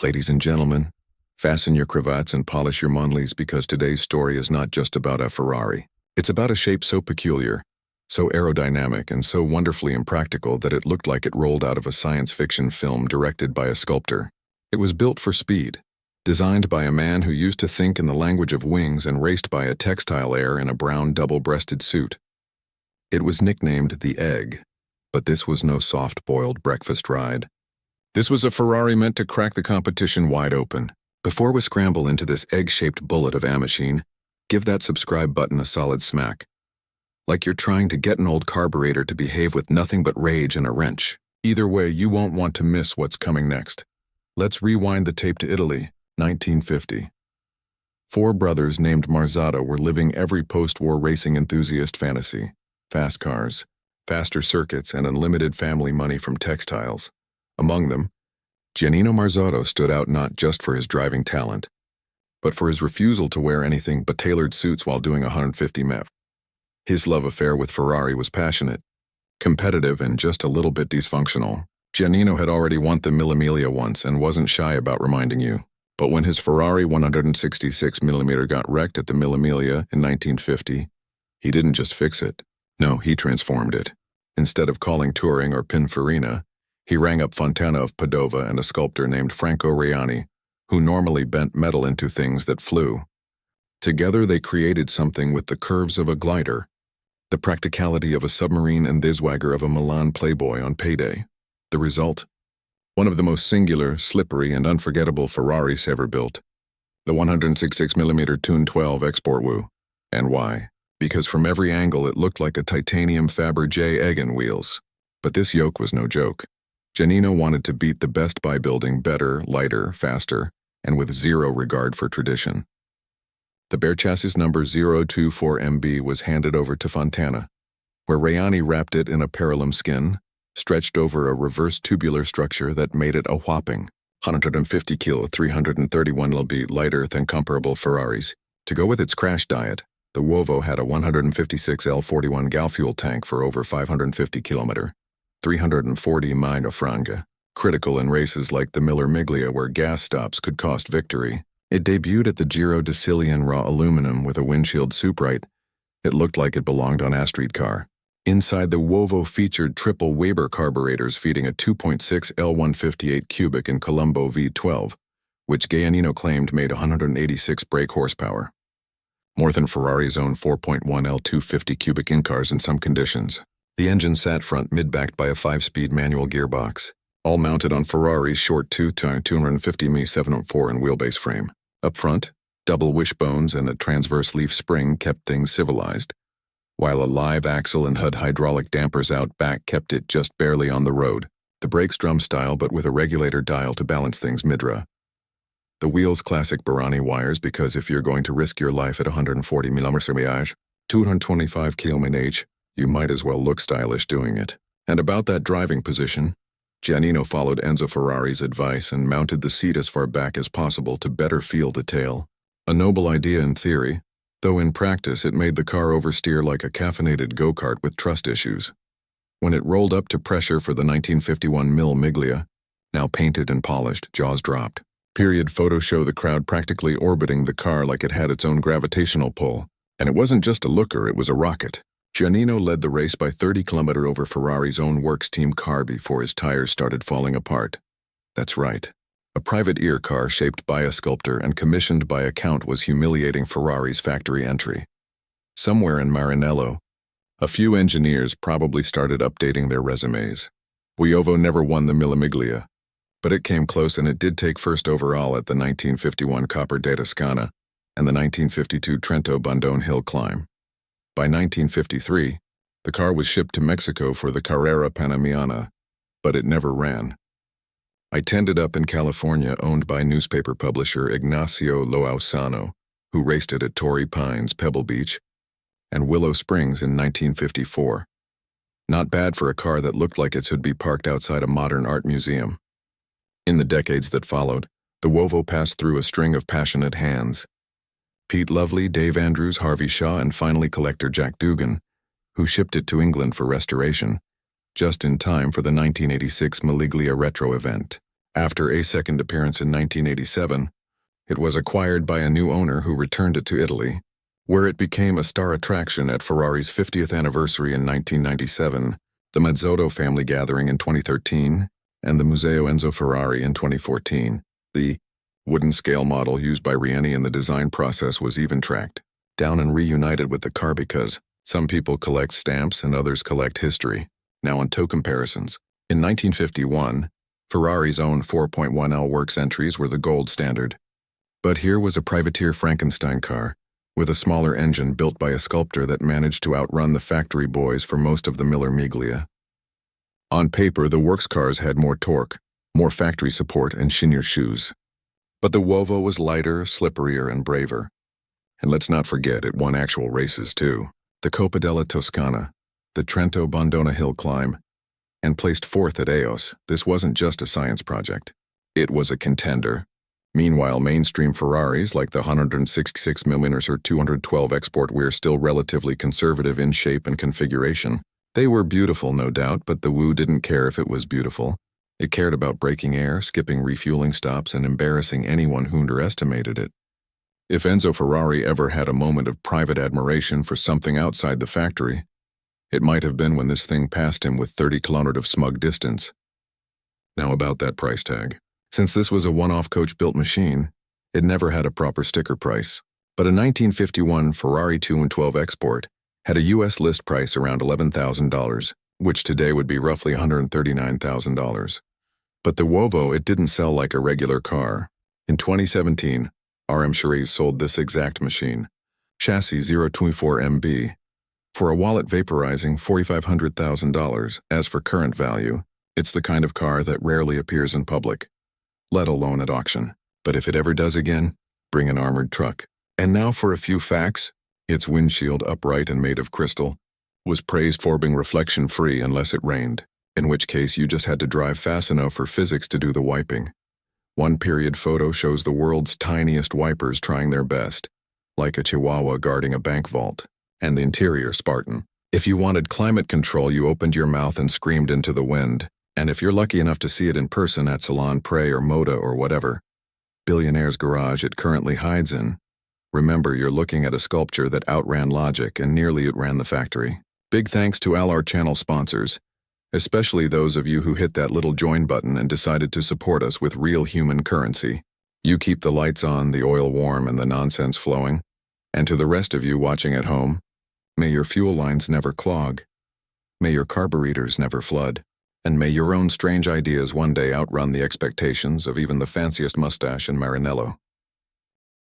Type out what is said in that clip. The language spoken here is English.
Ladies and gentlemen, fasten your cravats and polish your Monleys because today's story is not just about a Ferrari. It's about a shape so peculiar, so aerodynamic, and so wonderfully impractical that it looked like it rolled out of a science fiction film directed by a sculptor. It was built for speed, designed by a man who used to think in the language of wings and raced by a textile heir in a brown double-breasted suit. It was nicknamed the Egg, but this was no soft-boiled breakfast ride. This was a Ferrari meant to crack the competition wide open. Before we scramble into this egg-shaped bullet of a machine, give that subscribe button a solid smack. Like you're trying to get an old carburetor to behave with nothing but rage and a wrench. Either way, you won't want to miss what's coming next. Let's rewind the tape to Italy, 1950. Four brothers named Marzotto were living every post-war racing enthusiast fantasy. Fast cars, faster circuits, and unlimited family money from textiles. Among them, Giannino Marzotto stood out not just for his driving talent, but for his refusal to wear anything but tailored suits while doing 150 mph. His love affair with Ferrari was passionate, competitive, and just a little bit dysfunctional. Giannino had already won the Mille Miglia once and wasn't shy about reminding you. But when his Ferrari 166mm got wrecked at the Mille Miglia in 1950, he didn't just fix it. No, he transformed it. Instead of calling Touring or Pininfarina, he rang up Fontana of Padova and a sculptor named Franco Raiani, who normally bent metal into things that flew. Together they created something with the curves of a glider, the practicality of a submarine, and the swagger of a Milan playboy on payday. The result? One of the most singular, slippery, and unforgettable Ferraris ever built. The 166mm Tune 12 Export Woo. And why? Because from every angle it looked like a titanium Fabergé egg in wheels. But this yoke was no joke. Giannino wanted to beat the best by building better, lighter, faster, and with zero regard for tradition. The bare chassis number 024MB was handed over to Fontana, where Raiani wrapped it in a parallel skin, stretched over a reverse tubular structure that made it a whopping 150 kg, 331 lb lighter than comparable Ferraris. To go with its crash diet, the Uovo had a 156L41 gal fuel tank for over 550 km. 340 mile franca, critical in races like the Mille Miglia where gas stops could cost victory. It debuted at the Giro de Sicilian raw aluminum with a windshield soupright. It looked like it belonged on a street car. Inside, the Uovo featured triple Weber carburetors feeding a 2.6 L158 cubic in Colombo V12, which Giannino claimed made 186 brake horsepower. More than Ferrari's own 4.1 L250 cubic in cars in some conditions. The engine sat front mid-backed by a 5-speed manual gearbox, all mounted on Ferrari's short 250mm 704 and wheelbase frame. Up front, double wishbones and a transverse leaf spring kept things civilized, while a live axle and HUD hydraulic dampers out back kept it just barely on the road. The brakes drum style but with a regulator dial to balance things mid-ra. The wheels classic Barani wires because if you're going to risk your life at 140mm 225 km/h, you might as well look stylish doing it. And about that driving position, Giannino followed Enzo Ferrari's advice and mounted the seat as far back as possible to better feel the tail. A noble idea in theory, though in practice it made the car oversteer like a caffeinated go-kart with trust issues. When it rolled up to pressure for the 1951 Mille Miglia, now painted and polished, jaws dropped. Period photos show the crowd practically orbiting the car like it had its own gravitational pull. And it wasn't just a looker, it was a rocket. Giannino led the race by 30 km over Ferrari's own works team car before his tires started falling apart. That's right. A private ear car shaped by a sculptor and commissioned by a count was humiliating Ferrari's factory entry. Somewhere in Maranello, a few engineers probably started updating their resumes. Uovo never won the Mille Miglia, but it came close and it did take first overall at the 1951 Coppa di Toscana and the 1952 Trento Bondone Hill Climb. By 1953, the car was shipped to Mexico for the Carrera Panamaniana, but it never ran. I ended up in California, owned by newspaper publisher Ignacio Loausano, who raced it at Torrey Pines, Pebble Beach, and Willow Springs in 1954. Not bad for a car that looked like it should be parked outside a modern art museum. In the decades that followed, the Uovo passed through a string of passionate hands. Pete Lovely, Dave Andrews, Harvey Shaw, and finally collector Jack Dugan, who shipped it to England for restoration, just in time for the 1986 Mille Miglia retro event. After a second appearance in 1987, it was acquired by a new owner who returned it to Italy, where it became a star attraction at Ferrari's 50th anniversary in 1997, the Mazzotto family gathering in 2013, and the Museo Enzo Ferrari in 2014. The wooden scale model used by Rieni in the design process was even tracked down and reunited with the car because some people collect stamps and others collect history. Now on toe comparisons. In 1951, Ferrari's own 4.1L works entries were the gold standard. But here was a privateer Frankenstein car, with a smaller engine built by a sculptor that managed to outrun the factory boys for most of the Miller Miglia. On paper, the works cars had more torque, more factory support, and shinier shoes. But the Uovo was lighter, slipperier, and braver. And let's not forget, it won actual races too. The Coppa della Toscana, the Trento Bondona hill climb, and placed fourth at Eos. This wasn't just a science project. It was a contender. Meanwhile, mainstream Ferraris like the 166mm or 212 Export were still relatively conservative in shape and configuration. They were beautiful, no doubt, but the Wu didn't care if it was beautiful. It cared about breaking air, skipping refueling stops, and embarrassing anyone who underestimated it. If Enzo Ferrari ever had a moment of private admiration for something outside the factory, it might have been when this thing passed him with 30 kilometers of smug distance. Now about that price tag. Since this was a one-off coach-built machine, it never had a proper sticker price. But a 1951 Ferrari 212 Export had a U.S. list price around $11,000, which today would be roughly $139,000. But the Uovo, it didn't sell like a regular car. In 2017, RM Cherise sold this exact machine, chassis 024MB, for a wallet vaporizing $4,500,000. As for current value, it's the kind of car that rarely appears in public, let alone at auction. But if it ever does again, bring an armored truck. And now for a few facts. Its windshield, upright and made of crystal, was praised for being reflection-free unless it rained, in which case you just had to drive fast enough for physics to do the wiping. One period photo shows the world's tiniest wipers trying their best, like a chihuahua guarding a bank vault, and the interior Spartan. If you wanted climate control, you opened your mouth and screamed into the wind, and if you're lucky enough to see it in person at Salon Prey or Moda or whatever billionaire's garage it currently hides in, remember you're looking at a sculpture that outran logic and nearly outran the factory. Big thanks to all our channel sponsors, especially those of you who hit that little join button and decided to support us with real human currency. You keep the lights on, the oil warm, and the nonsense flowing. And to the rest of you watching at home, may your fuel lines never clog. May your carburetors never flood. And may your own strange ideas one day outrun the expectations of even the fanciest mustache in Maranello.